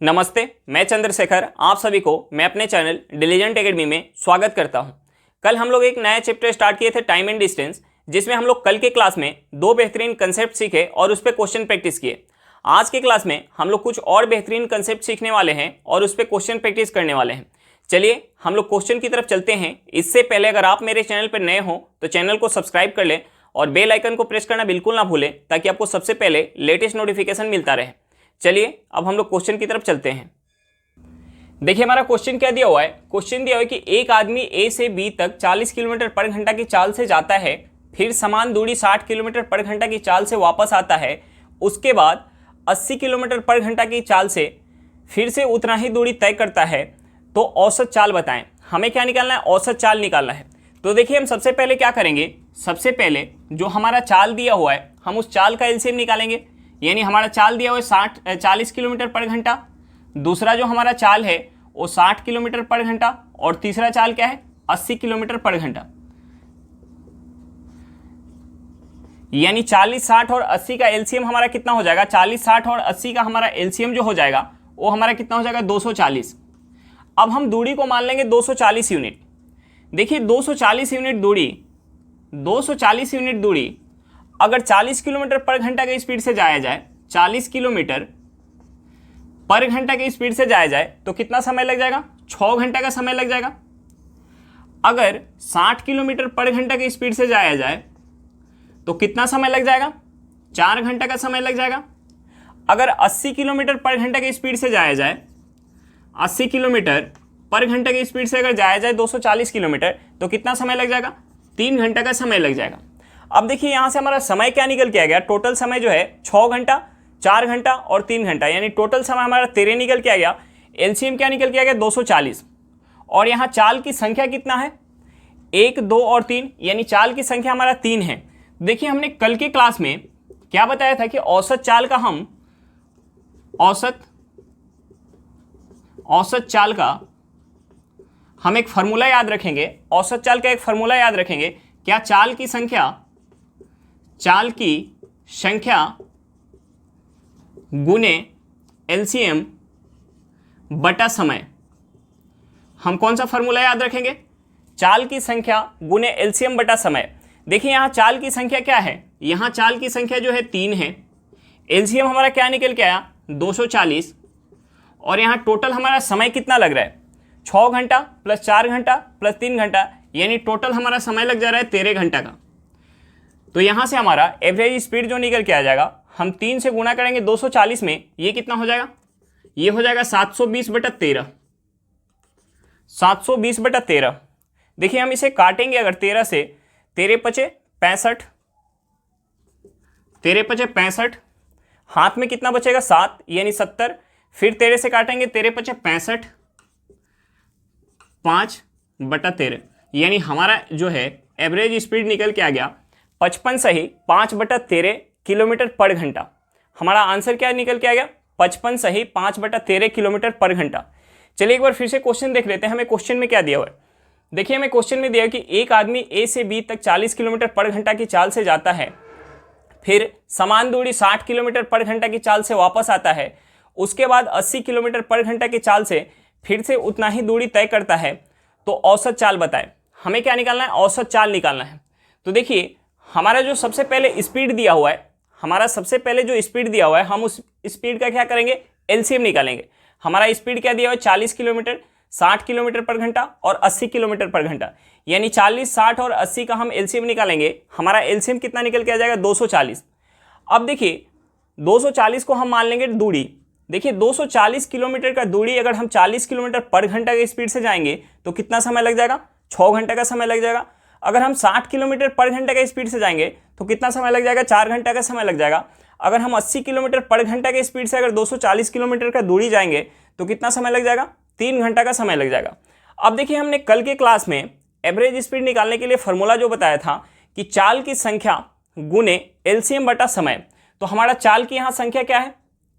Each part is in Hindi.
नमस्ते, मैं चंद्रशेखर आप सभी को मैं अपने चैनल डिलीजेंट एकेडमी में स्वागत करता हूं। कल हम लोग एक नया चैप्टर स्टार्ट किए थे टाइम एंड डिस्टेंस, जिसमें हम लोग कल के क्लास में दो बेहतरीन कंसेप्ट सीखे और उस पर क्वेश्चन प्रैक्टिस किए। आज के क्लास में हम लोग कुछ और बेहतरीन कंसेप्ट सीखने वाले हैं और उस पर क्वेश्चन प्रैक्टिस करने वाले हैं। चलिए हम लोग क्वेश्चन की तरफ चलते हैं। इससे पहले अगर आप मेरे चैनल पर नए हो तो चैनल को सब्सक्राइब कर लें और बेल आइकन को प्रेस करना बिल्कुल ना भूलें, ताकि आपको सबसे पहले लेटेस्ट नोटिफिकेशन मिलता रहे। चलिए अब हम लोग क्वेश्चन की तरफ चलते हैं। देखिए हमारा क्वेश्चन क्या दिया हुआ है। क्वेश्चन दिया हुआ है कि एक आदमी ए से बी तक 40 किलोमीटर पर घंटा की चाल से जाता है, फिर समान दूरी 60 किलोमीटर पर घंटा की चाल से वापस आता है, उसके बाद 80 किलोमीटर पर घंटा की चाल से फिर से उतना ही दूरी तय करता है, तो औसत चाल बताएं। हमें क्या निकालना है? औसत चाल निकालना है। तो देखिए हम सबसे पहले क्या करेंगे, सबसे पहले जो हमारा चाल दिया हुआ है हम उस चाल का एलसीएम निकालेंगे। यानी हमारा चाल दिया हुआ है 40 किलोमीटर पर घंटा, दूसरा जो हमारा चाल है वो 60 किलोमीटर पर घंटा, और तीसरा चाल क्या है 80 किलोमीटर पर घंटा। यानी 40, 60 और 80 का एलसीएम हमारा कितना हो जाएगा? 40, 60 और 80 का हमारा एलसीएम जो हो जाएगा वो हमारा कितना हो जाएगा? 240। अब हम दूरी को मान लेंगे 240 यूनिट। देखिए 240 यूनिट दूरी अगर 40 किलोमीटर पर घंटा की स्पीड से जाया जाए, 40 किलोमीटर पर घंटा की स्पीड से जाया जाए तो कितना समय लग जाएगा? 6 घंटा का समय लग जाएगा। अगर 60 किलोमीटर पर घंटा की स्पीड से जाया जाए तो कितना समय लग जाएगा? 4 घंटा का समय लग जाएगा। अगर 80 किलोमीटर पर घंटा की स्पीड से जाया जाए, 80 किलोमीटर पर घंटा की स्पीड से अगर जाया जाए 240 किलोमीटर तो कितना समय लग जाएगा? 3 घंटा का समय लग जाएगा। अब देखिए यहां से हमारा समय क्या निकल के आ गया? टोटल समय जो है 6 घंटा, 4 घंटा और 3 घंटा, यानी टोटल समय हमारा 13 निकल के आ गया। एलसीएम क्या निकल के आ गया? 240। और यहाँ चाल की संख्या कितना है? 1, 2 और 3, यानी चाल की संख्या हमारा 3 है। देखिए हमने कल के क्लास में क्या बताया था कि औसत चाल का हम एक फार्मूला याद रखेंगे। औसत चाल का एक फार्मूला याद रखेंगे। क्या? चाल की संख्या गुने एलसीएम बटा समय। हम कौन सा फार्मूला याद रखेंगे? चाल की संख्या गुने एलसीएम बटा समय। देखिए यहां चाल की संख्या क्या है? यहां चाल की संख्या जो है 3 है। एलसीएम हमारा क्या निकल के आया? 240। और यहां टोटल हमारा समय कितना लग रहा है? 6 घंटा प्लस 4 घंटा प्लस 3 घंटा, यानी टोटल हमारा समय लग जा रहा है 13 घंटा का। तो यहां से हमारा एवरेज स्पीड जो निकल के आ जाएगा, हम 3 से गुणा करेंगे 240 में, ये कितना हो जाएगा? ये हो जाएगा 720/13। 720/13। देखिए हम इसे काटेंगे अगर 13 से, 13 पचे 65, 13 पचे 65, हाथ में कितना बचेगा? 7, यानी 70। फिर 13 से काटेंगे, 13 पचे 65, 5/13, यानी हमारा जो है एवरेज स्पीड निकल के आ गया 55 सही 5/13 किलोमीटर पर घंटा। हमारा आंसर क्या निकल के आ गया? 55 सही 5/13 किलोमीटर पर घंटा। चलिए एक बार फिर से क्वेश्चन देख लेते हैं। हमें क्वेश्चन में क्या दिया हुआ है? देखिए हमें क्वेश्चन में दिया है कि एक आदमी ए से बी तक 40 किलोमीटर पर घंटा की चाल से जाता है, फिर समान दूरी 60 किलोमीटर पर घंटा की चाल से वापस आता है, उसके बाद 80 किलोमीटर पर घंटा की चाल से फिर से उतना ही दूरी तय करता है, तो औसत चाल बताएं। हमें क्या निकालना है? औसत चाल निकालना है। तो देखिए हमारा जो सबसे पहले स्पीड दिया हुआ है, हम उस स्पीड का क्या करेंगे? एलसीएम निकालेंगे। हमारा स्पीड क्या दिया हुआ है? 40 किलोमीटर, 60 किलोमीटर पर घंटा और 80 किलोमीटर पर घंटा, यानी 40, 60 और 80 का हम एलसीएम निकालेंगे। हमारा एलसीएम कितना निकल के आ जाएगा? 240। अब देखिए 240 को हम मान लेंगे दूरी। देखिए 240 किलोमीटर का दूरी अगर हम 40 किलोमीटर पर घंटा की स्पीड से जाएंगे तो कितना समय लग जाएगा? 6 घंटा का समय लग जाएगा। अगर हम 60 किलोमीटर पर घंटा की स्पीड से जाएंगे तो कितना समय लग जाएगा? 4 घंटा का समय लग जाएगा। अगर हम 80 किलोमीटर पर घंटा की स्पीड से अगर 240 किलोमीटर का दूरी जाएंगे तो कितना समय लग जाएगा? 3 घंटा का समय लग जाएगा। अब देखिए हमने कल के क्लास में एवरेज स्पीड निकालने के लिए फॉर्मूला जो बताया था कि चाल की संख्या गुने एलसीएम बटा समय। तो हमारा चाल की यहाँ संख्या क्या है?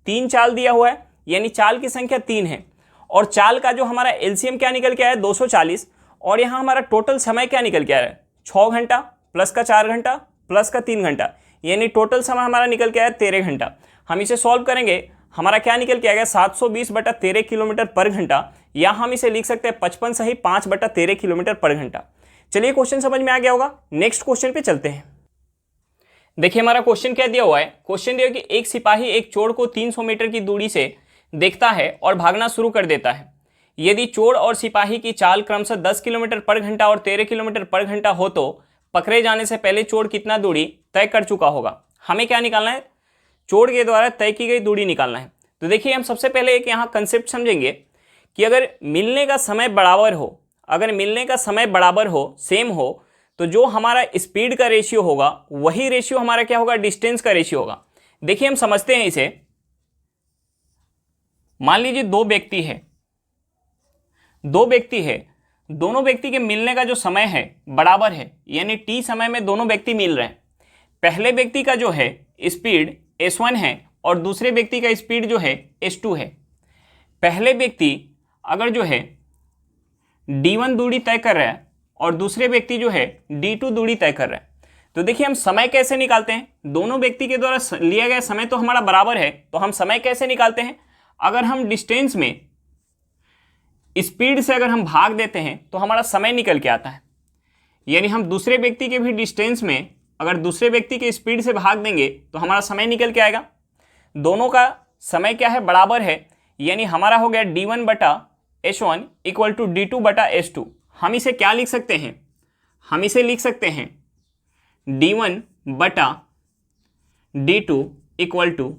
3 चाल दिया हुआ है, यानी चाल की संख्या 3 है। और चाल का जो हमारा एलसीएम क्या निकल के आया है? 240। और यहाँ हमारा टोटल समय क्या निकल के आ रहा है? 6 घंटा प्लस का 4 घंटा प्लस का 3 घंटा, यानी टोटल समय हमारा निकल के आया 13 घंटा। हम इसे सॉल्व करेंगे, हमारा क्या निकल के आ गया 720/13 किलोमीटर पर घंटा, या हम इसे लिख सकते हैं 55 सही 5/13 किलोमीटर पर घंटा। चलिए क्वेश्चन समझ में आ गया होगा, नेक्स्ट क्वेश्चन पे चलते हैं। देखिए हमारा क्वेश्चन क्या दिया हुआ है, क्वेश्चन दिया कि एक सिपाही एक चोर को 300 मीटर की दूरी से देखता है और भागना शुरू कर देता है। यदि चोर और सिपाही की चाल क्रमशः 10 किलोमीटर पर घंटा और 13 किलोमीटर पर घंटा हो तो पकड़े जाने से पहले चोर कितना दूरी तय कर चुका होगा। हमें क्या निकालना है, चोर के द्वारा तय की गई दूरी निकालना है। तो देखिए हम सबसे पहले एक यहाँ कंसेप्ट समझेंगे कि अगर मिलने का समय बराबर हो, अगर मिलने का समय बराबर हो, सेम हो, तो जो हमारा स्पीड का रेशियो होगा वही रेशियो हमारा क्या होगा, डिस्टेंस का रेशियो होगा। देखिए हम समझते हैं इसे। मान लीजिए दो व्यक्ति है, दोनों व्यक्ति के मिलने का जो समय है बराबर है, यानी t समय में दोनों व्यक्ति मिल रहे हैं। पहले व्यक्ति का जो है स्पीड s1 है और दूसरे व्यक्ति का स्पीड जो है s2 है। पहले व्यक्ति अगर जो है d1 दूरी तय कर रहा है और दूसरे व्यक्ति जो है d2 दूरी तय कर रहा है, तो देखिए हम समय कैसे निकालते हैं, दोनों व्यक्ति के द्वारा लिया गया समय तो हमारा बराबर है, तो हम समय कैसे निकालते हैं, अगर हम डिस्टेंस में स्पीड से अगर हम भाग देते हैं तो हमारा समय निकल के आता है। यानी हम दूसरे व्यक्ति के भी डिस्टेंस में अगर दूसरे व्यक्ति के स्पीड से भाग देंगे तो हमारा समय निकल के आएगा। दोनों का समय क्या है, बराबर है, यानी हमारा हो गया d1/s1 इक्वल टू d2/s2। हम इसे क्या लिख सकते हैं, हम इसे लिख सकते हैं d1/d2 इक्वल टू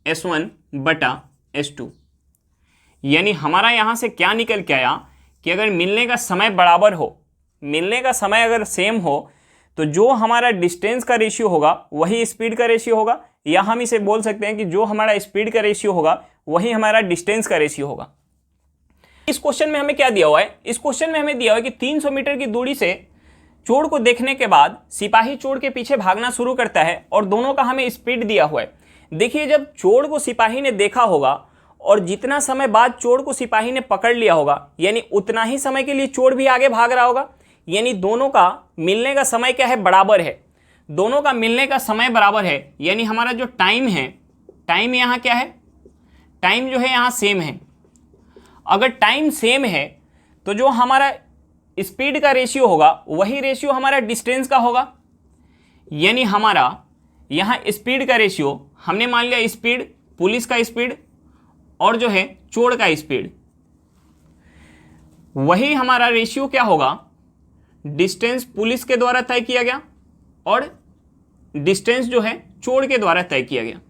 s1/s2। यानी हमारा यहाँ से क्या निकल के आया कि अगर मिलने का समय बराबर हो, मिलने का समय अगर सेम हो, तो जो हमारा डिस्टेंस का रेशियो होगा वही स्पीड का रेशियो होगा, या हम इसे बोल सकते हैं कि जो हमारा स्पीड का रेशियो होगा वही हमारा डिस्टेंस का रेशियो होगा। इस क्वेश्चन में हमें क्या दिया हुआ है, इस क्वेश्चन में हमें दिया हुआ है कि 300 मीटर की दूरी से चोर को देखने के बाद सिपाही चोर के पीछे भागना शुरू करता है और दोनों का हमें स्पीड दिया हुआ है। देखिए जब चोर को सिपाही ने देखा होगा और जितना समय बाद चोर को सिपाही ने पकड़ लिया होगा, यानी उतना ही समय के लिए चोर भी आगे भाग रहा होगा, यानी दोनों का मिलने का समय क्या है, बराबर है। दोनों का मिलने का समय बराबर है, यानी हमारा जो टाइम है, टाइम यहाँ क्या है, टाइम जो है यहाँ सेम है। अगर टाइम सेम है तो जो हमारा स्पीड का रेशियो होगा वही रेशियो हमारा डिस्टेंस का होगा। यानी हमारा यहाँ स्पीड का रेशियो हमने मान लिया स्पीड, पुलिस का स्पीड और जो है चोर का स्पीड, वही हमारा रेशियो क्या होगा, डिस्टेंस पुलिस के द्वारा तय किया गया और डिस्टेंस जो है चोर के द्वारा तय किया गया,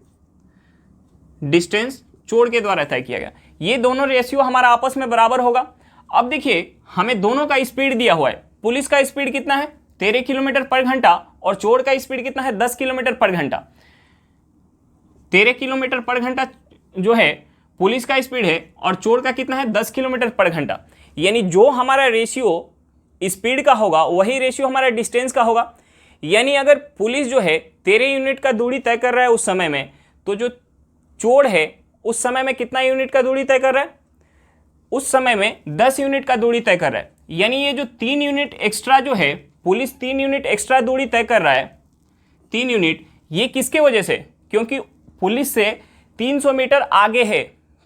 डिस्टेंस चोर के द्वारा तय किया गया। ये दोनों रेशियो हमारा आपस में बराबर होगा। अब देखिए हमें दोनों का स्पीड दिया हुआ है, पुलिस का स्पीड कितना है 13 किलोमीटर पर घंटा और चोर का स्पीड कितना है 10 किलोमीटर पर घंटा। 13 किलोमीटर पर घंटा जो है पुलिस का स्पीड है और चोर का कितना है 10 किलोमीटर पर घंटा। यानी जो हमारा रेशियो स्पीड का होगा वही रेशियो हमारा डिस्टेंस का होगा। यानी अगर पुलिस जो है 13 यूनिट का दूरी तय कर रहा है उस समय में, तो जो चोर है उस समय में कितना यूनिट का दूरी तय कर रहा है, उस समय में 10 यूनिट का दूरी तय कर रहा है। यानी ये जो 3 यूनिट एक्स्ट्रा जो है, पुलिस 3 यूनिट एक्स्ट्रा दूरी तय कर रहा है, 3 यूनिट, ये किसके वजह से, क्योंकि पुलिस से 300 मीटर आगे है,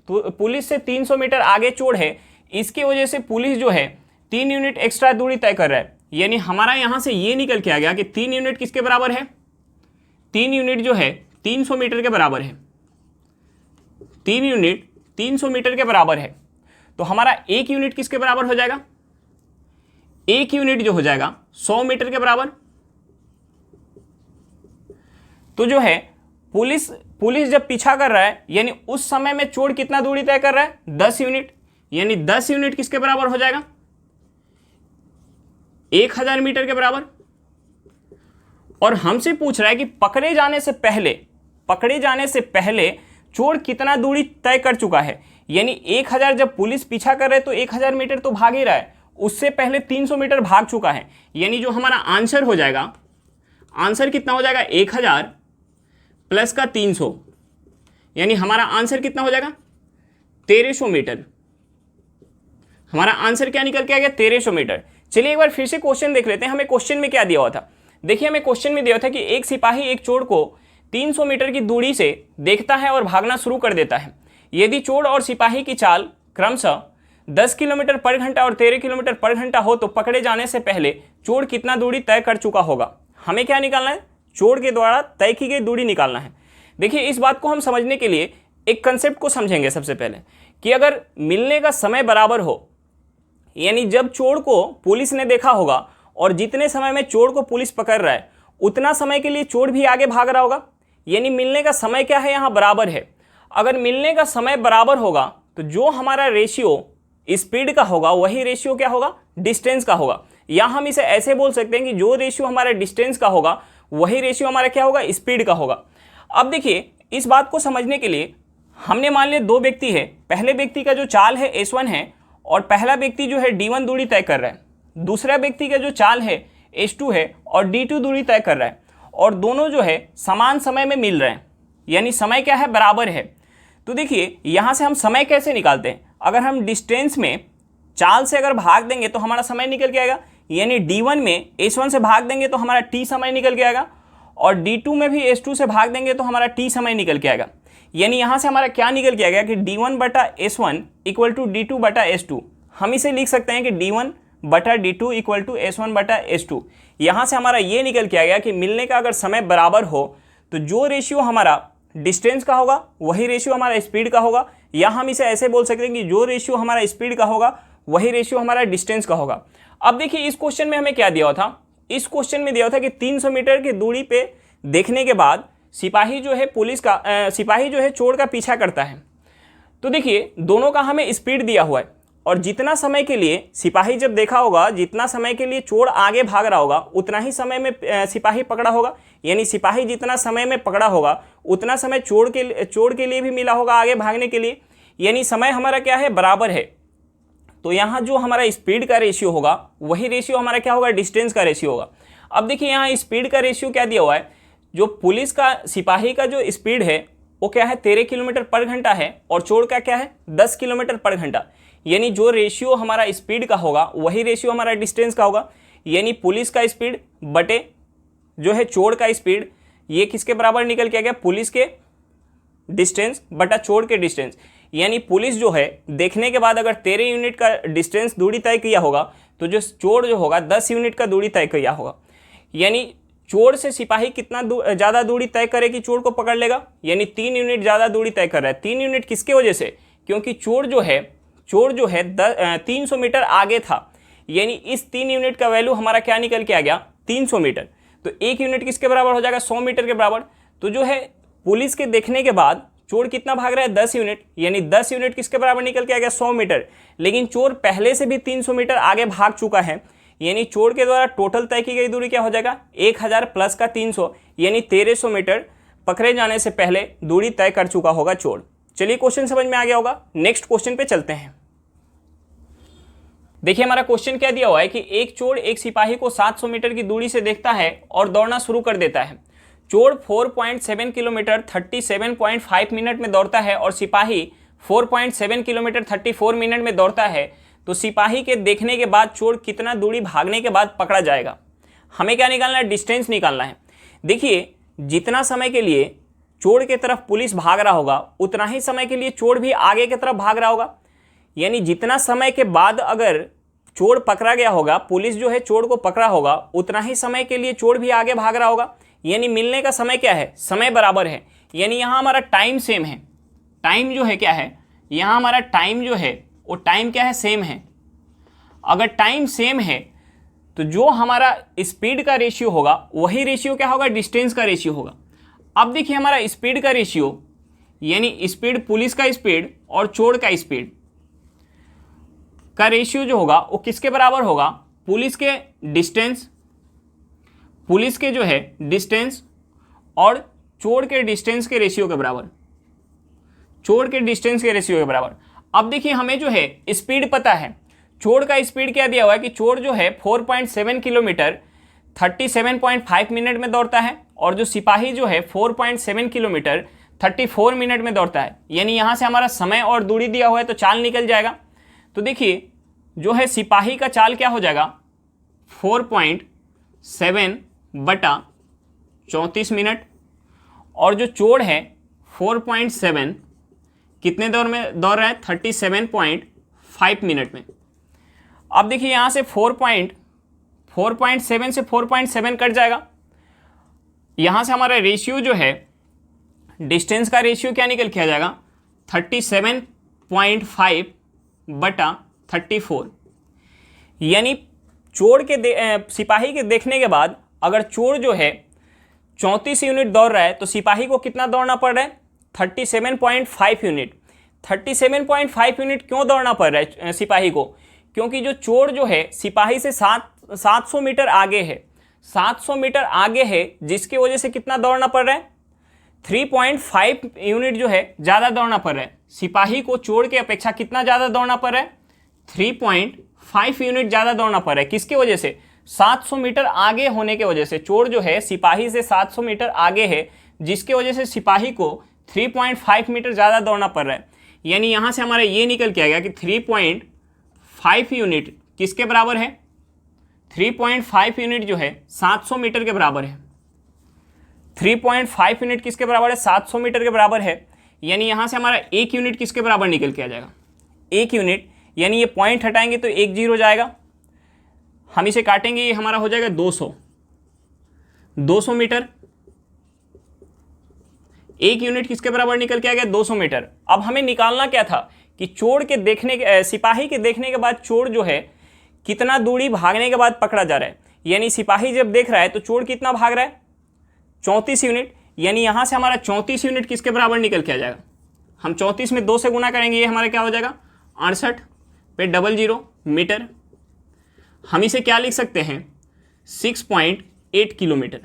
तो पुलिस से 300 मीटर आगे चोर है, इसकी वजह से पुलिस जो है 3 यूनिट एक्स्ट्रा दूरी तय कर रहा है। यानी हमारा यहाँ से ये निकल के आ गया कि 3 यूनिट किसके बराबर है, 3 यूनिट जो है 300 मीटर के बराबर है, 3 यूनिट 300 मीटर के बराबर है। तो हमारा 1 यूनिट किसके बराबर हो जाएगा, 1 यूनिट जो हो जाएगा 100 मीटर के बराबर। तो जो है पुलिस जब पीछा कर रहा है, यानी उस समय में चोर कितना दूरी तय कर रहा है 10 यूनिट, यानी 10 यूनिट किसके बराबर हो जाएगा 1000 मीटर के बराबर। और हमसे पूछ रहा है कि पकड़े जाने से पहले चोर कितना दूरी तय कर चुका है। यानी 1000 जब पुलिस पीछा कर रहे है तो 1000 मीटर तो भाग ही रहा है, उससे पहले 300 मीटर भाग चुका है। यानी जो हमारा आंसर हो जाएगा, आंसर कितना हो जाएगा 1000 प्लस का 300, यानी हमारा आंसर कितना हो जाएगा 1300 मीटर। हमारा आंसर क्या निकल के आ गया 1300 मीटर। चलिए एक बार फिर से क्वेश्चन देख लेते हैं, हमें क्वेश्चन में क्या दिया हुआ था। देखिए हमें क्वेश्चन में दिया था कि एक सिपाही एक चोर को 300 मीटर की दूरी से देखता है और भागना शुरू कर देता है। यदि चोर और सिपाही की चाल क्रमशः 10 किलोमीटर पर घंटा और 13 किलोमीटर पर घंटा हो तो पकड़े जाने से पहले चोर कितना दूरी तय कर चुका होगा। हमें क्या निकालना है? चोर के द्वारा तय की गई दूरी निकालना है। देखिए, इस बात को हम समझने के लिए एक कंसेप्ट को समझेंगे सबसे पहले, कि अगर मिलने का समय बराबर हो, यानी जब चोर को पुलिस ने देखा होगा और जितने समय में चोर को पुलिस पकड़ रहा है उतना समय के लिए चोर भी आगे भाग रहा होगा, यानी मिलने का समय क्या है? यहाँ बराबर है। अगर मिलने का समय बराबर होगा तो जो हमारा रेशियो स्पीड का होगा वही रेशियो क्या होगा? डिस्टेंस का होगा। या हम इसे ऐसे बोल सकते हैं कि जो रेशियो हमारा डिस्टेंस का होगा वही रेशियो हमारा क्या होगा? स्पीड का होगा। अब देखिए, इस बात को समझने के लिए हमने मान लिया 2 व्यक्ति है। पहले व्यक्ति का जो चाल है S1 है और पहला व्यक्ति जो है D1 दूरी तय कर रहा है। दूसरा व्यक्ति का जो चाल है S2 है और D2 दूरी तय कर रहा है, और दोनों जो है समान समय में मिल रहे हैं, यानी समय क्या है? बराबर है। तो देखिए, यहाँ से हम समय कैसे निकालते हैं? अगर हम डिस्टेंस में चाल से अगर भाग देंगे तो हमारा समय निकल के आएगा, यानी D1 में S1 से भाग देंगे तो हमारा T समय निकल के आएगा, और D2 में भी S2 से भाग देंगे तो हमारा T समय निकल के आएगा। यानी यहाँ से हमारा क्या निकल के आएगा कि D1 बटा S1 इक्वल टू D2 बटा S2। हम इसे लिख सकते हैं कि D1 बटा D2 इक्वल टू S1 बटा S2। यहाँ से हमारा ये निकल के आएगा कि मिलने का अगर समय बराबर हो तो जो रेशियो हमारा डिस्टेंस का होगा वही रेशियो हमारा स्पीड का होगा, या हम इसे ऐसे बोल सकते हैं कि जो रेशियो हमारा स्पीड का होगा वही रेशियो हमारा डिस्टेंस का होगा। अब देखिए, इस क्वेश्चन में हमें क्या दिया हुआ था? इस क्वेश्चन में दिया हुआ था कि 300 मीटर की दूरी पे देखने के बाद सिपाही जो है सिपाही जो है चोर का पीछा करता है। तो देखिए, दोनों का हमें स्पीड दिया हुआ है, और जितना समय के लिए सिपाही जब देखा होगा, जितना समय के लिए चोर आगे भाग रहा होगा उतना ही समय में सिपाही पकड़ा होगा, यानी सिपाही जितना समय में पकड़ा होगा उतना समय चोर के लिए भी मिला होगा आगे भागने के लिए, यानी समय हमारा क्या है? बराबर है। तो यहाँ जो हमारा स्पीड का रेशियो होगा वही रेशियो हमारा क्या होगा? डिस्टेंस का रेशियो होगा। अब देखिए, यहाँ स्पीड का रेशियो क्या दिया हुआ है? जो पुलिस का सिपाही का जो स्पीड है वो क्या है? 13 किलोमीटर पर घंटा है, और चोर का क्या है? 10 किलोमीटर पर घंटा। यानी जो रेशियो हमारा स्पीड का होगा वही रेशियो हमारा डिस्टेंस का होगा, यानी पुलिस का स्पीड बटे जो है चोर का स्पीड, ये किसके बराबर निकल के आ गया? पुलिस के डिस्टेंस बटा चोर के डिस्टेंस। यानी पुलिस जो है देखने के बाद अगर 13 यूनिट का डिस्टेंस दूरी तय किया होगा तो जो चोर जो होगा 10 यूनिट का दूरी तय किया होगा। यानी चोर से सिपाही कितना ज़्यादा दूरी तय करे कि चोर को पकड़ लेगा? यानी 3 यूनिट ज़्यादा दूरी तय कर रहा है। 3 यूनिट किसके वजह से? क्योंकि चोर जो है 300 मीटर आगे था, यानी इस 3 यूनिट का वैल्यू हमारा क्या निकल के आ गया? 300 मीटर। तो 1 यूनिट किसके बराबर हो जाएगा? 100 मीटर के बराबर। तो जो है पुलिस के देखने के बाद चोर कितना भाग रहा है? 10 यूनिट, यानी 10 यूनिट किसके बराबर निकल के आ गया? 100 मीटर। लेकिन चोर पहले से भी 300 मीटर आगे भाग चुका है, यानी चोर के द्वारा टोटल तय की गई दूरी क्या हो जाएगा? 1000 प्लस का 300, यानी 1300 मीटर पकड़े जाने से पहले दूरी तय कर चुका होगा चोर। चलिए, क्वेश्चन समझ में आ गया होगा। नेक्स्ट क्वेश्चन पे चलते हैं। देखिए, हमारा क्वेश्चन क्या दिया हुआ है कि एक चोर एक सिपाही को 700 मीटर की दूरी से देखता है और दौड़ना शुरू कर देता है। चोर 4.7 किलोमीटर 37.5 मिनट में दौड़ता है और सिपाही 4.7 किलोमीटर 34 मिनट में दौड़ता है। तो सिपाही के देखने के बाद चोर कितना दूरी भागने के बाद पकड़ा जाएगा? हमें क्या निकालना है? डिस्टेंस निकालना है। देखिए, जितना समय के लिए चोर के तरफ पुलिस भाग रहा होगा उतना ही समय के लिए चोर भी आगे की तरफ भाग रहा होगा, यानी जितना समय के बाद अगर चोर पकड़ा गया होगा, पुलिस जो है चोर को पकड़ा होगा, उतना ही समय के लिए चोर भी आगे भाग रहा होगा, यानी मिलने का समय क्या है? समय बराबर है। यानी यहाँ हमारा टाइम सेम है। टाइम जो है क्या है? यहाँ हमारा टाइम जो है वो टाइम क्या है? सेम है। अगर टाइम सेम है तो जो हमारा स्पीड का रेशियो होगा वही रेशियो क्या होगा? डिस्टेंस का रेशियो होगा। अब देखिए, हमारा स्पीड का रेशियो यानी स्पीड, पुलिस का स्पीड और चोर का स्पीड का रेशियो जो होगा वो किसके बराबर होगा? पुलिस के जो है डिस्टेंस और चोर के डिस्टेंस के रेशियो के बराबर। चोर के डिस्टेंस के रेशियो के बराबर। अब देखिए, हमें जो है स्पीड पता है। चोर का स्पीड क्या दिया हुआ है कि चोर जो है 4.7 किलोमीटर 37.5 मिनट में दौड़ता है, और जो सिपाही जो है 4.7 किलोमीटर 34 मिनट में दौड़ता है। यानी यहाँ से हमारा समय और दूरी दिया हुआ है तो चाल निकल जाएगा। तो देखिए, जो है सिपाही का चाल क्या हो जाएगा? 4.7 बटा 34 मिनट, और जो चोर है 4.7 कितने दौर में दौड़ रहा है, 37.5 मिनट में। अब देखिए यहाँ से 4.7 से 4.7 कट जाएगा, यहाँ से हमारा रेशियो जो है, डिस्टेंस का रेशियो क्या निकल के आ जाएगा, 37.5 बटा 34। यानी चोर के सिपाही के देखने के बाद अगर चोर जो है 34 यूनिट दौड़ रहा है तो सिपाही को कितना दौड़ना पड़ रहा है, 37.5 यूनिट। 37.5 यूनिट क्यों दौड़ना पड़ रहा है सिपाही को, क्योंकि जो चोर जो है सिपाही से 700 मीटर आगे है, 700 मीटर आगे है, जिसकी वजह से कितना दौड़ना पड़ रहा है, 3.5 यूनिट जो है ज़्यादा दौड़ना पड़ रहा है। सिपाही को चोर के अपेक्षा कितना ज़्यादा दौड़ना पड़ रहा है, 3.5 यूनिट ज़्यादा दौड़ना पड़ रहा है। किसकी वजह से, 700 मीटर आगे होने के वजह से। चोर जो है सिपाही से 700 मीटर आगे है, जिसकी वजह से सिपाही को 3.5 मीटर ज़्यादा दौड़ना पड़ रहा है। यानी यहाँ से हमारा ये निकल के आ गया कि 3.5 यूनिट किसके बराबर है, 3.5 यूनिट जो है 700 मीटर के बराबर है। 3.5 यूनिट किसके बराबर है, 700 मीटर के बराबर है। यानी यहाँ से हमारा 1 यूनिट किसके बराबर निकल के आ जाएगा, 1 यूनिट। यानी ये पॉइंट हटाएंगे तो 1 0 जाएगा, हम इसे काटेंगे, ये हमारा हो जाएगा 200 मीटर। 1 यूनिट किसके बराबर निकल के आ गया, 200 मीटर। अब हमें निकालना क्या था कि चोर के सिपाही के देखने के बाद चोर जो है कितना दूरी भागने के बाद पकड़ा जा रहा है। यानी सिपाही जब देख रहा है तो चोर कितना भाग रहा है, 34 यूनिट। यानी यहाँ से हमारा 34 यूनिट किसके बराबर निकल के आ जाएगा, हम 34 में 2 से गुना करेंगे, ये हमारा क्या हो जाएगा, 68 पे 00 मीटर। हम इसे क्या लिख सकते हैं, 6.8 किलोमीटर।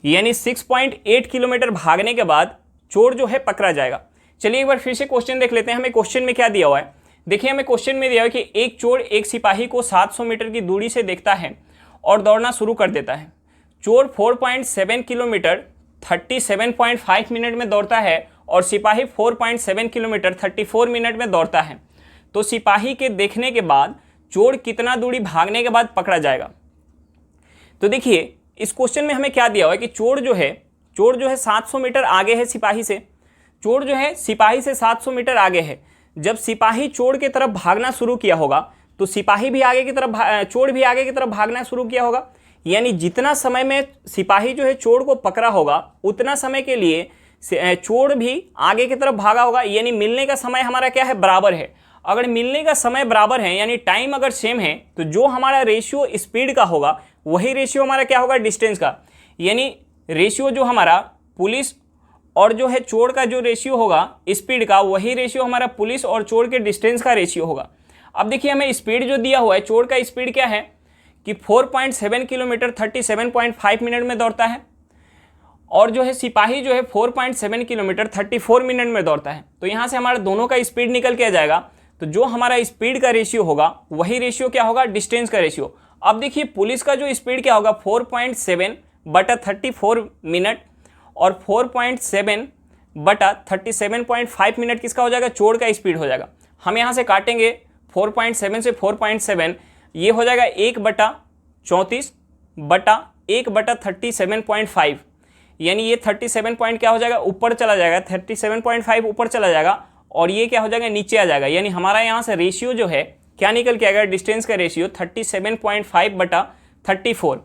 यानी 6.8 किलोमीटर भागने के बाद चोर जो है पकड़ा जाएगा। चलिए एक बार फिर से क्वेश्चन देख लेते हैं, हमें क्वेश्चन में क्या दिया हुआ है। देखिए हमें क्वेश्चन में दिया हुआ है कि एक चोर एक सिपाही को 700 मीटर की दूरी से देखता है और दौड़ना शुरू कर देता है। चोर 4.7 किलोमीटर 37.5 मिनट में दौड़ता है और सिपाही 4.7 किलोमीटर 34 मिनट में दौड़ता है। तो सिपाही के देखने के बाद चोर कितना दूरी भागने के बाद पकड़ा जाएगा। तो देखिए इस क्वेश्चन में हमें क्या दिया हुआ है कि चोर जो है 700 मीटर आगे है सिपाही से। चोर जो है सिपाही से 700 मीटर आगे है। जब सिपाही चोर की तरफ भागना शुरू किया होगा तो सिपाही भी आगे की तरफ चोर भी आगे की तरफ भागना शुरू किया होगा। यानी जितना समय में सिपाही जो है चोर को पकड़ा होगा उतना समय के लिए चोर भी आगे की तरफ भागा होगा। यानी मिलने का समय हमारा क्या है, बराबर है। अगर मिलने का समय बराबर है यानी टाइम अगर सेम है तो जो हमारा रेशियो स्पीड का होगा वही रेशियो हमारा क्या होगा, डिस्टेंस का। यानी रेशियो जो हमारा पुलिस और जो है चोर का जो रेशियो होगा स्पीड का, वही रेशियो हमारा पुलिस और चोर के डिस्टेंस का रेशियो होगा। अब देखिए हमें स्पीड जो दिया हुआ है, चोर का स्पीड क्या है कि 4.7 किलोमीटर 37.5 मिनट में दौड़ता है और जो है सिपाही जो है 4.7 किलोमीटर 34 मिनट में दौड़ता है। तो यहाँ से हमारा दोनों का स्पीड निकल के आ जाएगा। तो जो हमारा स्पीड का रेशियो होगा वही रेशियो क्या होगा, डिस्टेंस का रेशियो। अब देखिए पुलिस का जो स्पीड क्या होगा, 4.7 बटा 34 मिनट और 4.7 बटा 37.5 मिनट किसका हो जाएगा, चोर का स्पीड हो जाएगा। हम यहाँ से काटेंगे 4.7 से 4.7, ये हो जाएगा 1/34 बटा 1/37.5। यानी ये 37 पॉइंट क्या हो जाएगा, ऊपर चला जाएगा, 37.5 ऊपर चला जाएगा और ये क्या हो जाएगा, नीचे आ जाएगा। यानी हमारा यहाँ से रेशियो जो है क्या निकल के आएगा, डिस्टेंस का रेशियो 37.5 बटा 34।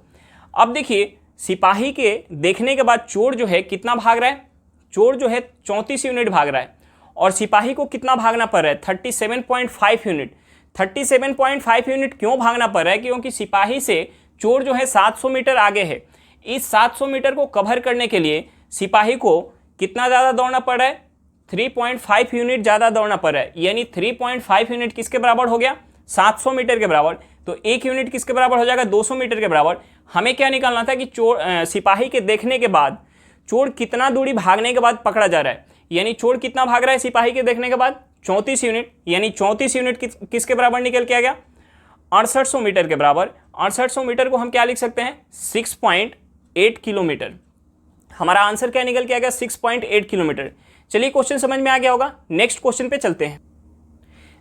अब देखिए सिपाही के देखने के बाद चोर जो है कितना भाग रहा है, चोर जो है 34 यूनिट भाग रहा है और सिपाही को कितना भागना पड़ रहा है, 37.5 यूनिट। 37.5 यूनिट क्यों भागना पड़ रहा है, क्योंकि सिपाही से चोर जो है 700 मीटर आगे है। इस 700 मीटर को कवर करने के लिए सिपाही को कितना ज़्यादा दौड़ना पड़ रहा है, 3.5 यूनिट ज़्यादा दौड़ना पड़ रहा है। यानी 3.5 यूनिट किसके बराबर हो गया, 700 मीटर के बराबर। तो 1 यूनिट किसके बराबर हो जाएगा, 200 मीटर के बराबर। हमें क्या निकालना था कि सिपाही के देखने के बाद चोर कितना दूरी भागने के बाद पकड़ा जा रहा है। यानी चोर कितना भाग रहा है सिपाही के देखने के बाद, 34 यूनिट। यानी 34 यूनिट किसके बराबर निकल के आ गया, 6800 मीटर के बराबर। 6800 मीटर को हम क्या लिख सकते हैं, 6.8 किलोमीटर। हमारा आंसर क्या निकल के आ गया, 6.8 किलोमीटर। चलिए क्वेश्चन समझ में आ गया होगा, नेक्स्ट क्वेश्चन पे चलते हैं।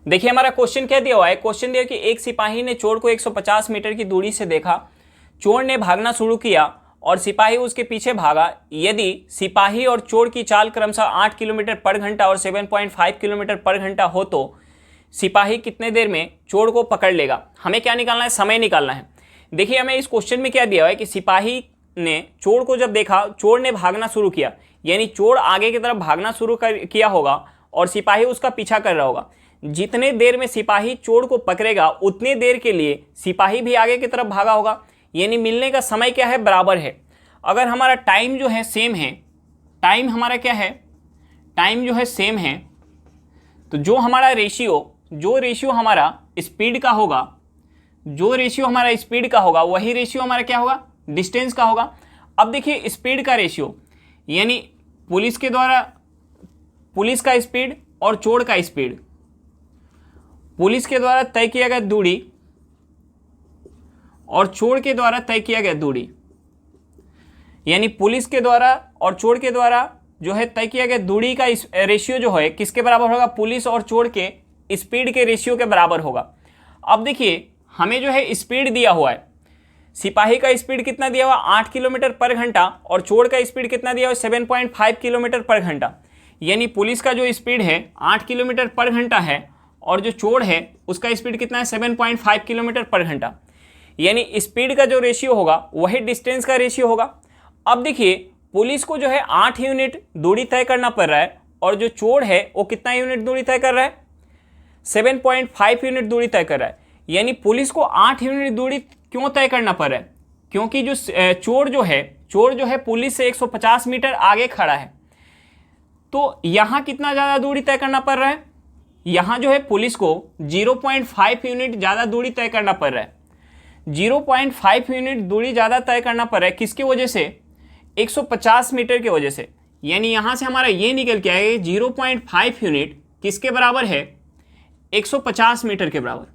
देखिए हमारा क्वेश्चन क्या दिया हुआ है, क्वेश्चन दिया कि एक सिपाही ने चोर को 150 मीटर की दूरी से देखा। चोर ने भागना शुरू किया और सिपाही उसके पीछे भागा, यदि सिपाही और चोर की चाल क्रमशः 8 किलोमीटर पर घंटा और 7.5 किलोमीटर पर घंटा हो तो सिपाही कितने देर में चोर को पकड़ लेगा। हमें क्या निकालना है, समय निकालना है। देखिए हमें इस क्वेश्चन में क्या दिया हुआ है कि सिपाही ने चोर को जब देखा, चोर ने भागना शुरू किया, यानी चोर आगे की तरफ भागना शुरू किया होगा और सिपाही उसका पीछा कर रहा होगा। जितने देर में सिपाही चोर को पकड़ेगा उतने देर के लिए सिपाही भी आगे की तरफ भागा होगा, यानी मिलने का समय क्या है, बराबर है। अगर हमारा टाइम जो है सेम है, टाइम हमारा क्या है, टाइम जो है सेम है, तो जो हमारा रेशियो हमारा स्पीड का होगा, जो रेशियो हमारा स्पीड का होगा वही रेशियो हमारा क्या होगा, डिस्टेंस का होगा। अब देखिए स्पीड का रेशियो यानी पुलिस का स्पीड और चोर का स्पीड, पुलिस के द्वारा तय किया गया दूरी और चोर के द्वारा तय किया गया दूरी, यानी पुलिस के द्वारा और चोर के द्वारा जो है तय किया गया दूरी का रेशियो जो है किसके बराबर होगा, पुलिस और चोर के स्पीड के रेशियो के बराबर होगा। अब देखिए हमें जो है स्पीड दिया हुआ है, सिपाही का स्पीड कितना दिया हुआ, 8 किलोमीटर पर घंटा और चोर का स्पीड कितना दिया हुआ, 7.5 किलोमीटर पर घंटा। यानी पुलिस का जो स्पीड है 8 किलोमीटर पर घंटा है और जो चोर है उसका स्पीड कितना है, 7.5 किलोमीटर पर घंटा। यानी स्पीड का जो रेशियो होगा वही डिस्टेंस का रेशियो होगा। अब देखिए पुलिस को जो है 8 यूनिट दूरी तय करना पड़ रहा है और जो चोर है वो कितना यूनिट दूरी तय कर रहा है, 7.5 यूनिट दूरी तय कर रहा है। यानी पुलिस को 8 यूनिट दूरी क्यों तय करना पड़ रहा है, क्योंकि जो चोर जो है पुलिस से 150 मीटर आगे खड़ा है। तो यहाँ कितना ज़्यादा दूरी तय करना पड़ रहा है, यहाँ जो है पुलिस को 0.5 यूनिट ज़्यादा दूरी तय करना पड़ रहा है। 0.5 यूनिट दूरी ज़्यादा तय करना पड़ रहा है किसकी वजह से, 150 मीटर की वजह से। यानी यहाँ से हमारा ये निकल के आएगा 0.5 यूनिट किसके बराबर है, 150 मीटर के बराबर।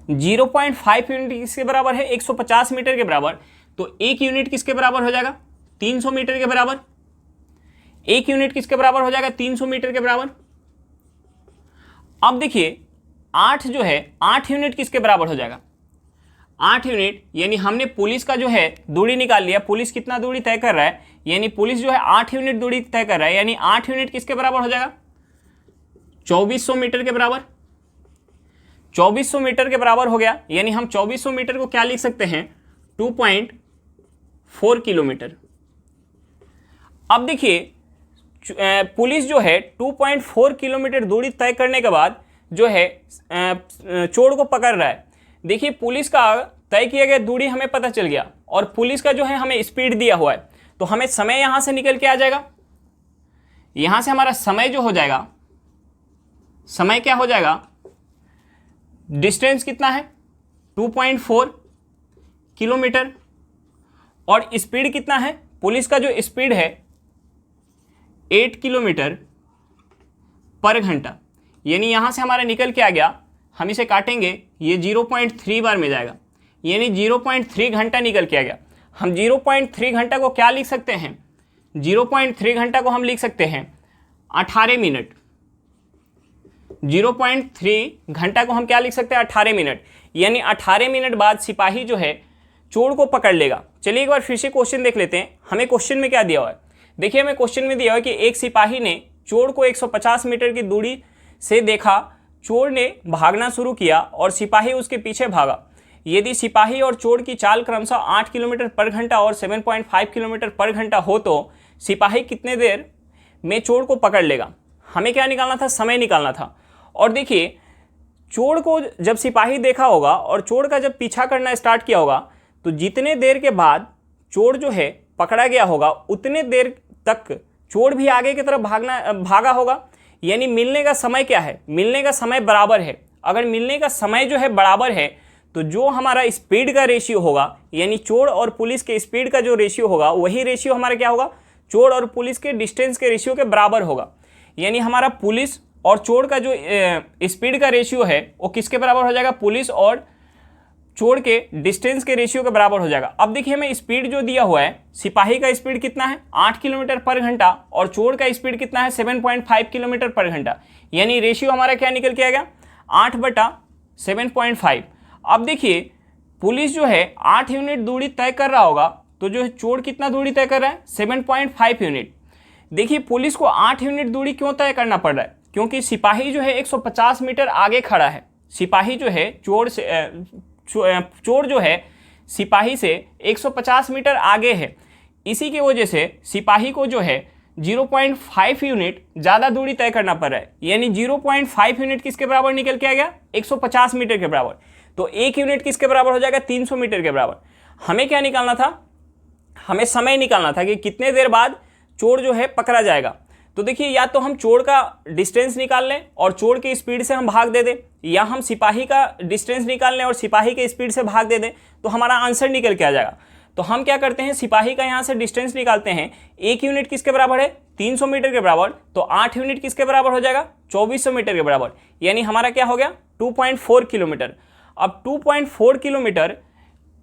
0.5 यूनिट किसके बराबर है, 150 मीटर के बराबर। तो 1 यूनिट किसके बराबर हो जाएगा, 300 मीटर के बराबर। 1 यूनिट किसके बराबर हो जाएगा, 300 मीटर के बराबर। अब देखिए 8 जो है 8 यूनिट किसके बराबर हो जाएगा, 8 यूनिट, यानी हमने पुलिस का जो है दूरी निकाल लिया, पुलिस कितना दूरी तय कर रहा है, यानी पुलिस जो है 8 यूनिट दूरी तय कर रहा है, यानी 8 यूनिट किसके बराबर हो जाएगा, 2400 मीटर के बराबर। 2400 मीटर के बराबर हो गया, यानी हम 2400 मीटर को क्या लिख सकते हैं, 2.4 किलोमीटर। अब देखिए पुलिस जो है 2.4 किलोमीटर दूरी तय करने के बाद जो है चोर को पकड़ रहा है। देखिए पुलिस का तय किया गया दूरी हमें पता चल गया और पुलिस का जो है हमें स्पीड दिया हुआ है, तो हमें समय यहाँ से निकल के आ जाएगा। यहाँ से हमारा समय जो हो जाएगा, समय क्या हो जाएगा, डिस्टेंस कितना है 2.4 किलोमीटर और स्पीड कितना है, पुलिस का जो स्पीड है 8 किलोमीटर पर घंटा। यानी यहाँ से हमारा निकल के आ गया, हम इसे काटेंगे, ये 0.3 बार में जाएगा, यानी 0.3 घंटा निकल के आ गया। हम 0.3 घंटा को क्या लिख सकते हैं, 0.3 घंटा को हम लिख सकते हैं 18 मिनट। 0.3 घंटा को हम क्या लिख सकते हैं, 18 मिनट। यानी 18 मिनट बाद सिपाही जो है चोर को पकड़ लेगा। चलिए एक बार फिर से क्वेश्चन देख लेते हैं, हमें क्वेश्चन में क्या दिया हुआ है। देखिए हमें क्वेश्चन में दिया हुआ है कि एक सिपाही ने चोर को 150 मीटर की दूरी से देखा, चोर ने भागना शुरू किया और सिपाही उसके पीछे भागा। यदि सिपाही और चोर की चाल क्रमशः 8 किलोमीटर पर घंटा और 7.5 किलोमीटर पर घंटा हो तो सिपाही कितने देर में चोर को पकड़ लेगा। हमें क्या निकालना था, समय निकालना था। और देखिए चोर को जब सिपाही देखा होगा और चोर का जब पीछा करना स्टार्ट किया होगा, तो जितने देर के बाद चोर जो है पकड़ा गया होगा उतने देर तक चोर भी आगे की तरफ भागा होगा। यानी मिलने का समय क्या है, मिलने का समय बराबर है। अगर मिलने का समय जो है बराबर है तो जो हमारा स्पीड का रेशियो होगा, यानी चोर और पुलिस के स्पीड का जो रेशियो होगा वही रेशियो हमारा क्या होगा, चोर और पुलिस के डिस्टेंस के रेशियो के बराबर होगा। यानी हमारा पुलिस और चोर का जो स्पीड का रेशियो है वो किसके बराबर हो जाएगा, पुलिस और चोर के डिस्टेंस के रेशियो के बराबर हो जाएगा। अब देखिए हमें स्पीड जो दिया हुआ है, सिपाही का स्पीड कितना है 8 किलोमीटर पर घंटा और चोर का स्पीड कितना है 7.5 किलोमीटर पर घंटा। यानी रेशियो हमारा क्या निकल के आएगा, 8/7.5। अब देखिए पुलिस जो है 8 यूनिट दूरी तय कर रहा होगा, तो जो है चोर कितना दूरी तय कर रहा है 7.5 यूनिट। देखिए पुलिस को 8 यूनिट दूरी क्यों तय करना पड़ रहा है, क्योंकि सिपाही जो है 150 मीटर आगे खड़ा है। सिपाही जो है चोर जो है सिपाही से 150 मीटर आगे है। इसी की वजह से सिपाही को जो है 0.5 यूनिट ज़्यादा दूरी तय करना पड़ रहा है, यानी 0.5 यूनिट किसके बराबर निकल के आ गया 150 मीटर के बराबर। तो 1 यूनिट किसके बराबर हो जाएगा 300 मीटर के बराबर। हमें क्या निकालना था, हमें समय निकालना था कि कितने देर बाद चोर जो है पकड़ा जाएगा। तो देखिए या तो हम चोर का डिस्टेंस निकाल लें और चोर की स्पीड से हम भाग दे दें, या हम सिपाही का डिस्टेंस निकाल लें और सिपाही के स्पीड से भाग दे दें, तो हमारा आंसर निकल के आ जाएगा। तो हम क्या करते हैं, सिपाही का यहाँ से डिस्टेंस निकालते हैं। 1 यूनिट किसके बराबर है 300 मीटर के बराबर, तो 8 यूनिट किसके बराबर हो जाएगा 2400 मीटर के बराबर, यानी हमारा क्या हो गया 2.4 किलोमीटर। अब 2.4 किलोमीटर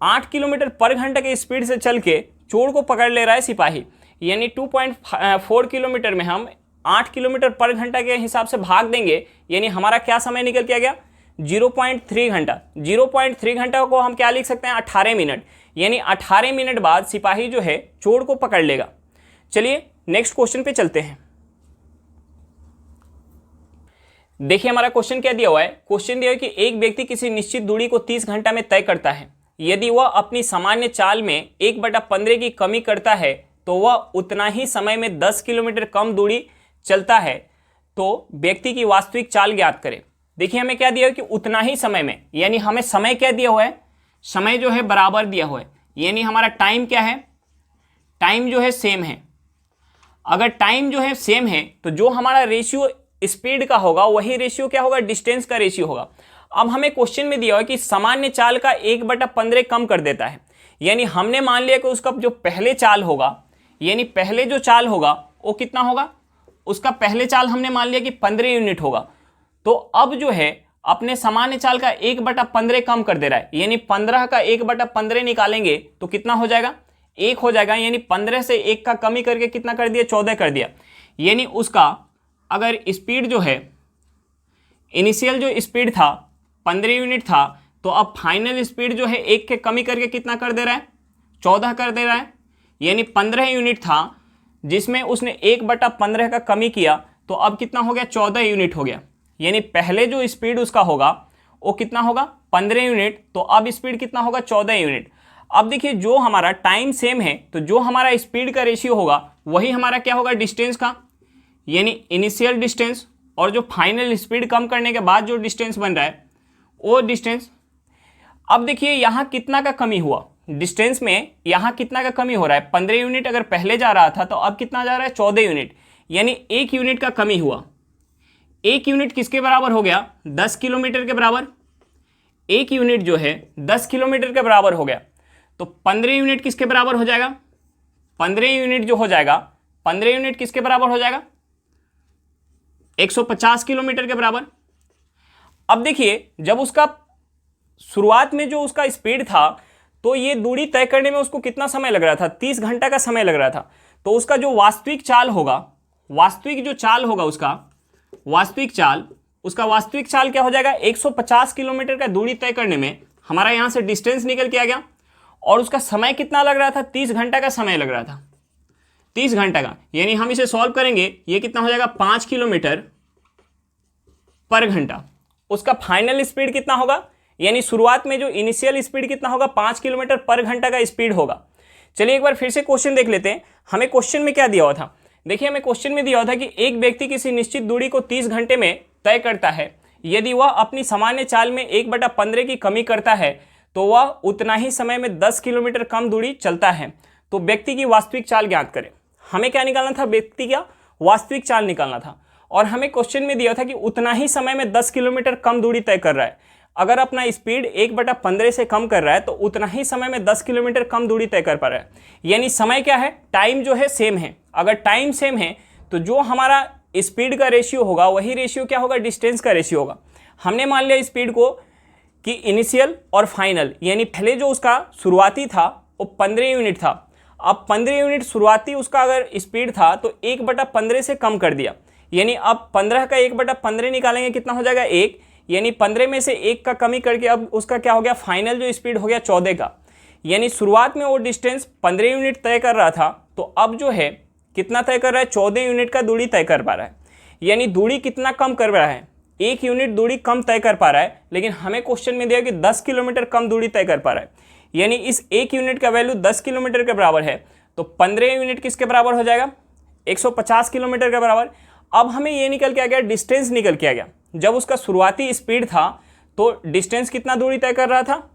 8 किलोमीटर पर घंटा के स्पीड से चल के चोर को पकड़ ले रहा है सिपाही, यानी 2.4 किलोमीटर में हम 8 किलोमीटर पर घंटा के हिसाब से भाग देंगे, यानी हमारा क्या समय निकल के आ गया 0.3 घंटा। 0.3 घंटा को हम क्या लिख सकते हैं 18 मिनट, यानी 18 मिनट बाद सिपाही जो है चोर को पकड़ लेगा। चलिए नेक्स्ट क्वेश्चन पे चलते हैं। देखिए हमारा क्वेश्चन क्या दिया हुआ है, क्वेश्चन दिया है कि एक व्यक्ति किसी निश्चित दूरी को 30 घंटा में तय करता है। यदि वह अपनी सामान्य चाल में 1/15 की कमी करता है तो वह उतना ही समय में 10 किलोमीटर कम दूरी चलता है, तो व्यक्ति की वास्तविक चाल ज्ञात करें। देखिए हमें क्या दिया है कि उतना ही समय में, यानी हमें समय क्या दिया हुआ है, समय जो है बराबर दिया हुआ है, यानी हमारा टाइम क्या है, टाइम जो है सेम है। अगर टाइम जो है सेम है तो जो हमारा रेशियो स्पीड का होगा वही रेशियो क्या होगा डिस्टेंस का रेशियो होगा। अब हमें क्वेश्चन में दिया हुआ है कि सामान्य चाल का 1/15 कम कर देता है, यानी हमने मान लिया कि उसका जो पहले चाल होगा, यानी पहले जो चाल होगा वो कितना होगा, उसका पहले चाल हमने मान लिया कि 15 यूनिट होगा। तो अब जो है अपने सामान्य चाल का 1/15 कम कर दे रहा है, यानी 15 का 1/15 निकालेंगे तो कितना हो जाएगा 1 हो जाएगा, यानी 15 से 1 का कमी करके कितना कर दिया 14 कर दिया। यानी उसका अगर स्पीड जो है इनिशियल जो स्पीड था 15 यूनिट था, तो अब फाइनल स्पीड जो है 1 के कमी करके कितना कर दे रहा है 14 कर दे रहा है, यानी 15 यूनिट था जिसमें उसने 1/15 का कमी किया, तो अब कितना हो गया 14 यूनिट हो गया। यानी पहले जो स्पीड उसका होगा वो कितना होगा 15 यूनिट, तो अब स्पीड कितना होगा 14 यूनिट। अब देखिए जो हमारा टाइम सेम है तो जो हमारा स्पीड का रेशियो होगा वही हमारा क्या होगा डिस्टेंस का, यानी इनिशियल डिस्टेंस और जो फाइनल स्पीड कम करने के बाद जो डिस्टेंस बन रहा है वो डिस्टेंस। अब देखिए यहाँ कितना का कमी हुआ डिस्टेंस में, यहाँ कितना का कमी हो रहा है 15 यूनिट अगर पहले जा रहा था तो अब कितना जा रहा है 14 यूनिट, यानी 1 यूनिट का कमी हुआ। 1 यूनिट किसके बराबर हो गया 10 किलोमीटर के बराबर। 1 यूनिट जो है 10 किलोमीटर के बराबर हो गया, तो 15 यूनिट किसके बराबर हो जाएगा 15 यूनिट जो हो जाएगा 15 यूनिट किसके बराबर हो जाएगा 150 किलोमीटर के बराबर। अब देखिए जब उसका शुरुआत में जो उसका स्पीड था तो ये दूरी तय करने में उसको कितना समय लग रहा था 30 घंटा का समय लग रहा था। तो उसका जो वास्तविक चाल होगा, वास्तविक जो चाल होगा उसका वास्तविक चाल क्या हो जाएगा 150 किलोमीटर का दूरी तय करने में हमारा यहाँ से डिस्टेंस निकल के आ गया, और उसका समय कितना लग रहा था 30 घंटा का समय लग रहा था 30 घंटा का, यानी हम इसे सॉल्व करेंगे ये कितना हो जाएगा 5 किलोमीटर पर घंटा। उसका फाइनल स्पीड कितना होगा, यानी शुरुआत में जो इनिशियल स्पीड कितना होगा 5 किलोमीटर पर घंटा का स्पीड होगा। चलिए एक बार फिर से क्वेश्चन देख लेते हैं। हमें क्वेश्चन में क्या दिया हुआ था, देखिए हमें क्वेश्चन में दिया हुआ था कि एक व्यक्ति किसी निश्चित दूरी को 30 घंटे में तय करता है। यदि वह अपनी सामान्य चाल में 1/15 की कमी करता है तो वह उतना ही समय में 10 किलोमीटर कम दूरी चलता है, तो व्यक्ति की वास्तविक चाल ज्ञात करें। हमें क्या निकालना था, व्यक्ति का वास्तविक चाल निकालना था, और हमें क्वेश्चन में दिया था कि उतना ही समय में 10 किलोमीटर कम दूरी तय कर रहा है। अगर अपना स्पीड 1/15 से कम कर रहा है तो उतना ही समय में 10 किलोमीटर कम दूरी तय कर पा रहा है, यानी समय क्या है टाइम जो है सेम है। अगर टाइम सेम है तो जो हमारा स्पीड का रेशियो होगा वही रेशियो क्या होगा डिस्टेंस का रेशियो होगा। हमने मान लिया स्पीड को कि इनिशियल और फाइनल, यानी पहले जो उसका शुरुआती था वो 15 यूनिट था, अब 15 यूनिट शुरुआती उसका अगर स्पीड था तो 1/15 से कम कर दिया, यानी अब 15 का 1/15 निकालेंगे कितना हो जाएगा 1, यानी 15 में से 1 का कमी करके अब उसका क्या हो गया, फाइनल जो स्पीड हो गया 14 का। यानी शुरुआत में वो डिस्टेंस 15 यूनिट तय कर रहा था, तो अब जो है कितना तय कर रहा है, 14 यूनिट का दूरी तय कर पा रहा है। यानी दूरी कितना कम कर रहा है, 1 यूनिट दूरी कम तय कर पा रहा है, लेकिन हमें क्वेश्चन में दिया कि 10 किलोमीटर कम दूरी तय कर पा रहा है। यानी इस 1 यूनिट का वैल्यू 10 किलोमीटर के बराबर है, तो 15 यूनिट किसके बराबर हो जाएगा, 150 किलोमीटर के बराबर। अब हमें ये निकल के आ गया, डिस्टेंस निकल के आ गया। जब उसका शुरुआती स्पीड था तो डिस्टेंस कितना दूरी तय कर रहा था,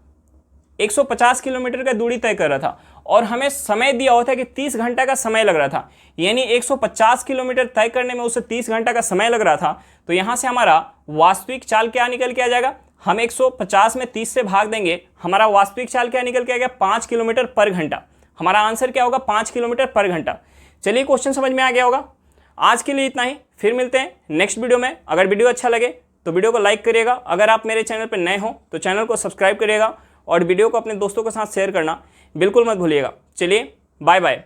150 किलोमीटर का दूरी तय कर रहा था, और हमें समय दिया हुआ था कि 30 घंटा का समय लग रहा था। यानी 150 किलोमीटर तय करने में उसे 30 घंटा का समय लग रहा था। तो यहाँ से हमारा वास्तविक चाल क्या निकल के आ जाएगा, हम 150 में 30 से भाग देंगे, हमारा वास्तविक चाल क्या निकल के आ गया, 5 किलोमीटर पर घंटा। हमारा आंसर क्या होगा, 5 किलोमीटर पर घंटा। चलिए क्वेश्चन समझ में आ गया होगा। आज के लिए इतना ही, फिर मिलते हैं नेक्स्ट वीडियो में। अगर वीडियो अच्छा लगे तो वीडियो को लाइक करिएगा, अगर आप मेरे चैनल पर नए हो तो चैनल को सब्सक्राइब करिएगा, और वीडियो को अपने दोस्तों के साथ शेयर करना बिल्कुल मत भूलिएगा। चलिए बाय बाय।